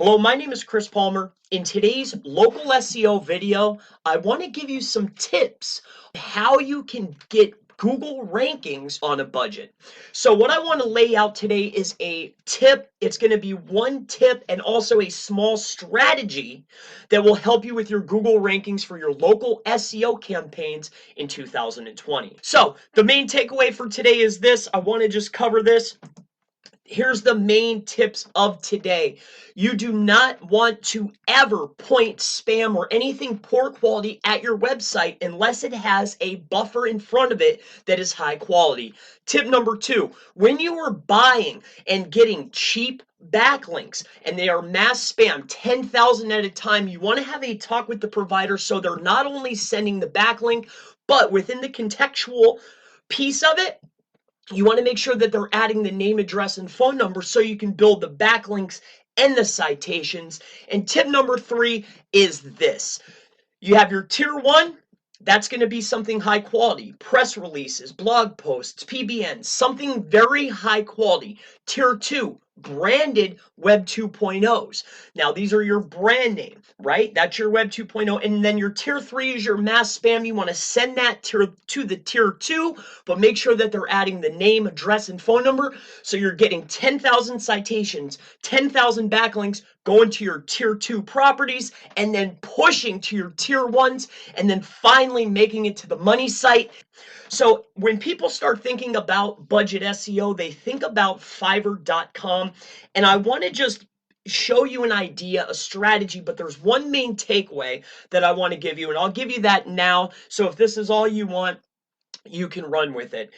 Hello, my name is Chris Palmer. In today's local SEO video, I want to give you some tips on how you can get Google rankings on a budget. So what I want to lay out today is a tip. It's going to be one tip and also a small strategy that will help you with your Google rankings for your local SEO campaigns in 2020. So the main takeaway for today is this. I want to just cover this. Here's the main tips of today. You do not want to ever point spam or anything poor quality at your website unless it has a buffer in front of it that is high quality. Tip number 2, when you are buying and getting cheap backlinks and they are mass spam 10,000 at a time, you want to have a talk with the provider so they're not only sending the backlink, but within the contextual piece of it, you want to make sure that they're adding the name, address, and phone number so you can build the backlinks and the citations. And tip number 3 is this. You have your tier 1. That's going to be something high quality. Press releases, blog posts, PBNs, something very high quality. Tier 2, branded Web 2.0s. Now, these are your brand name, right? That's your Web 2.0. And then your tier 3 is your mass spam. You want to send that to the tier 2, but make sure that they're adding the name, address, and phone number. So you're getting 10,000 citations, 10,000 backlinks going to your tier 2 properties, and then pushing to your tier 1s, and then finally making it to the money site. So when people start thinking about budget SEO, they think about Fiverr.com, and I want to just show you an idea, a strategy, but there's one main takeaway that I want to give you, and I'll give you that now. So if this is all you want, you can run with it.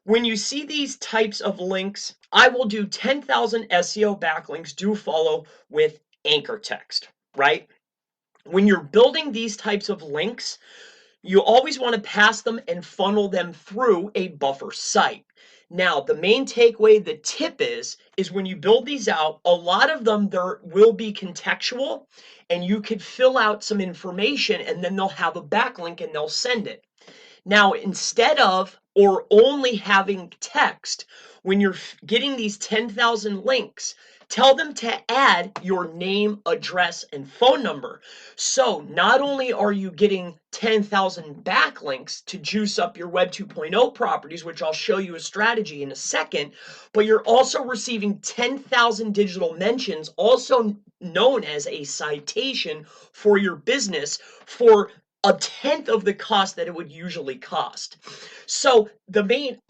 When you see these types of links, I will do 10,000 SEO backlinks, do follow with anchor text, right? When you're building these types of links, you always want to pass them and funnel them through a buffer site. Now, the main takeaway, the tip is when you build these out, a lot of them there will be contextual, and you could fill out some information and then they'll have a backlink and they'll send it. Now, instead of or only having text, when you're getting these 10,000 links, tell them to add your name, address, and phone number. So not only are you getting 10,000 backlinks to juice up your Web 2.0 properties, which I'll show you a strategy in a second, but you're also receiving 10,000 digital mentions, also known as a citation for your business, for a tenth of the cost that it would usually cost. So the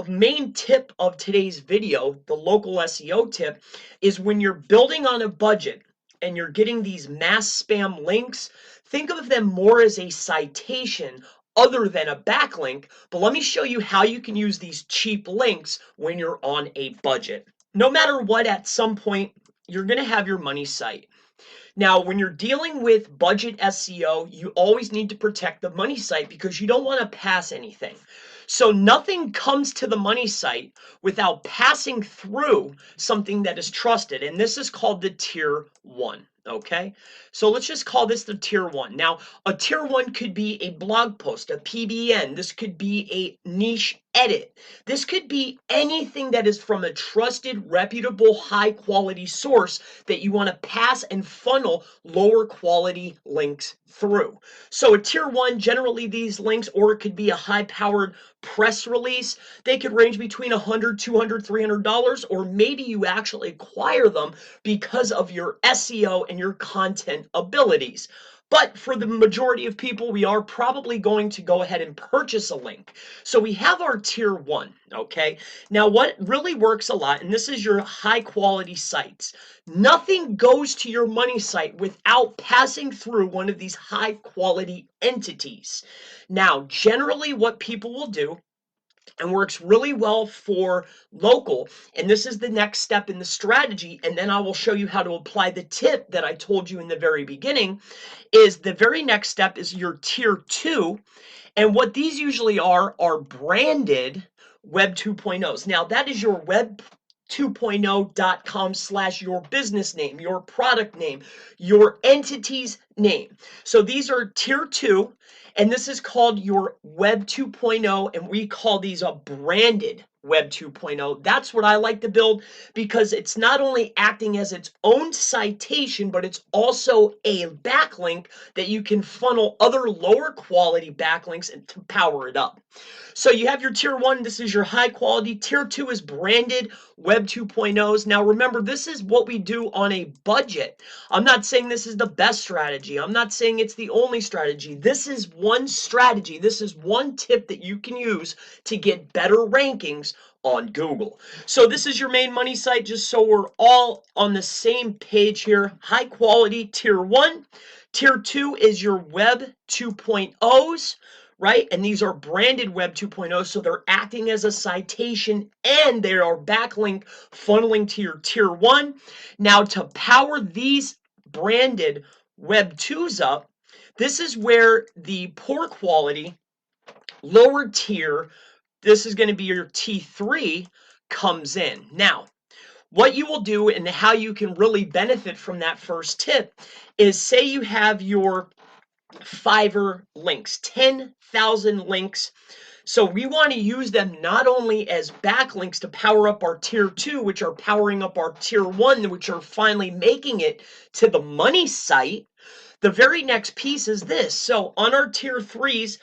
main tip of today's video, the local SEO tip, is when you're building on a budget and you're getting these mass spam links, think of them more as a citation other than a backlink. But let me show you how you can use these cheap links when you're on a budget. No matter what, at some point, you're going to have your money site. Now, when you're dealing with budget SEO, you always need to protect the money site because you don't want to pass anything. So nothing comes to the money site without passing through something that is trusted. And this is called the tier 1. Okay, so let's just call this the tier 1. Now, a tier 1 could be a blog post, a PBN. This could be a niche edit. This could be anything that is from a trusted, reputable, high quality source that you want to pass and funnel lower quality links through. So a tier 1, generally these links, or it could be a high powered press release, they could range between $100, $200, $300, or maybe you actually acquire them because of your SEO and your content abilities. But for the majority of people, we are probably going to go ahead and purchase a link. So we have our tier 1, okay? Now what really works a lot, and this is your high quality sites, nothing goes to your money site without passing through one of these high quality entities. Now, generally what people will do, and works really well for local, and this is the next step in the strategy, and then I will show you how to apply the tip that I told you in the very beginning, is the very next step is your tier 2, and what these usually are branded Web 2.0s. Now that is your Web 2.0.com / your business name, your product name, your entity's name. So these are tier 2, and this is called your Web 2.0, and we call these a branded Web 2.0. That's what I like to build because it's not only acting as its own citation, but it's also a backlink that you can funnel other lower quality backlinks and to power it up. So you have your tier 1, this is your high quality. Tier 2 is branded Web 2.0s. Now remember, this is what we do on a budget. I'm not saying this is the best strategy. I'm not saying it's the only strategy. This is one strategy. This is one tip that you can use to get better rankings on Google. So this is your main money site, just so we're all on the same page here. High quality tier 1. Tier 2 is your Web 2.0s, right? And these are branded Web 2.0, so they're acting as a citation and they are backlink funneling to your tier 1. Now, to power these branded Web 2s up, this is where the poor quality, lower tier, this is going to be your T3, comes in. Now, what you will do and how you can really benefit from that first tip is, say you have your Fiverr links, 10,000 links. So we want to use them not only as backlinks to power up our tier 2, which are powering up our tier 1, which are finally making it to the money site. The very next piece is this. So on our tier 3s,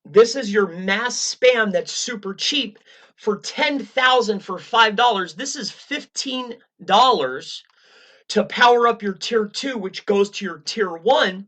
this is your mass spam that's super cheap. For 10,000 for $5, this is $15 to power up your tier 2, which goes to your tier 1.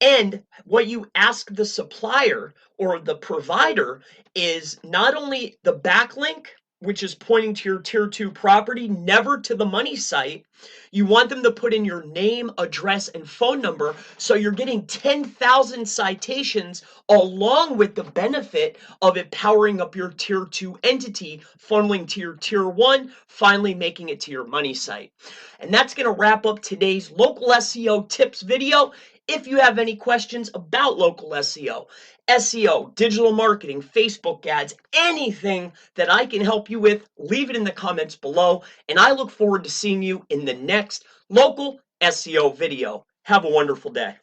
And what you ask the supplier or the provider is not only the backlink, which is pointing to your tier 2 property, never to the money site. You want them to put in your name, address, and phone number, so you're getting 10,000 citations along with the benefit of it powering up your tier 2 entity, funneling to your tier 1, finally making it to your money site. And that's going to wrap up today's local SEO tips video. If you have any questions about local SEO, digital marketing, Facebook ads, anything that I can help you with, leave it in the comments below. And I look forward to seeing you in the next local SEO video. Have a wonderful day.